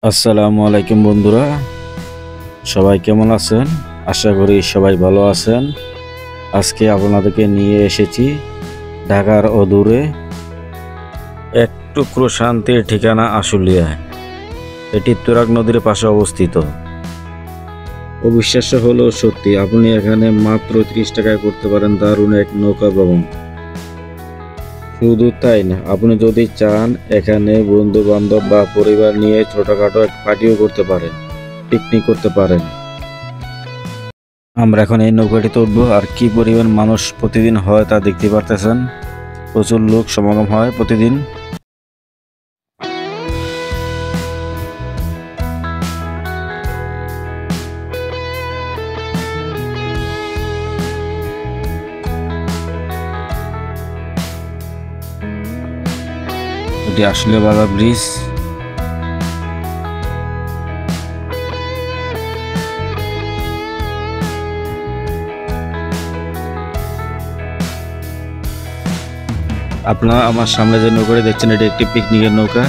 আসসালামু আলাইকুম বন্ধুরা, সবাই কেমন আছেন? আশা করি সবাই ভালো আছেন। আজকে আপনাদেরকে নিয়ে এসেছি ঢাকার অদূরে এক টুকরো শান্তির ঠিকানা আশুলিয়ায়। এটি তুরাগ নদীর পাশে অবস্থিত। অবিশ্বাস্য হলেও সত্যি, আপনি এখানে মাত্র 30 টাকায় করতে পারেন দারুণ এক নৌকা ভ্রমণ। শুধু তাই না, আপনি যদি চান এখানে বন্ধু বান্ধব বা পরিবার নিয়ে ছোটখাটো এক পার্টিও করতে পারেন, পিকনিক করতে পারেন। আমরা এখন এই নৌকাটিতে উঠবো, আর কি পরিমাণ মানুষ প্রতিদিন হয় তা দেখতে পারতেছেন। প্রচুর লোক সমাগম হয় প্রতিদিন। এটি আশুলিয়া বাজার ব্রিজ। আপনারা আমার সামনে যে নৌকাটি দেখছেন, এটি একটি পিকনিকের নৌকা।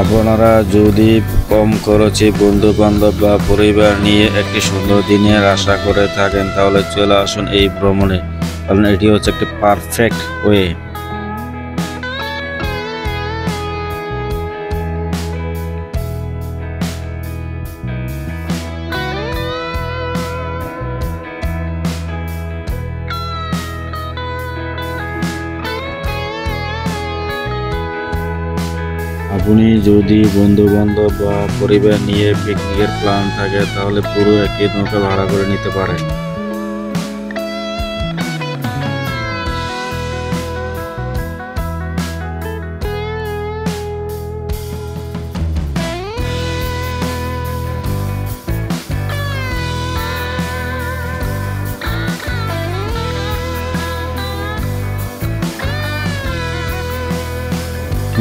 আপনারা যদি কম খরচে বন্ধু বান্ধব বা পরিবার নিয়ে একটি সুন্দর দিনের আশা করে থাকেন, তাহলে চলে আসুন এই ভ্রমণে, কারণ এটি হচ্ছে একটি পারফেক্ট ওয়ে। আপনি যদি বন্ধু বান্ধব বা পরিবার নিয়ে পিকনিকের প্ল্যান থাকে, তাহলে পুরো একটি নৌকা ভাড়া করে নিতে পারেন।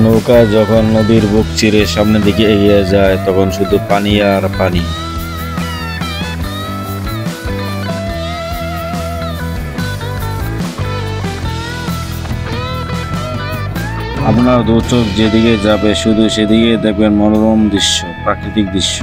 নৌকা যখন নদীর বুক চিরে সামনের দিকে এগিয়ে যায়, তখন শুধু পানি আর পানি। আপনার দু চোখ যেদিকে যাবে, শুধু সেদিকে দেখবেন মনোরম দৃশ্য, প্রাকৃতিক দৃশ্য।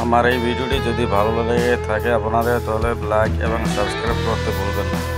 আমার এই ভিডিওটি যদি ভালো লেগে থাকে আপনাদের, তাহলে লাইক এবং সাবস্ক্রাইব করতে ভুলবেন না।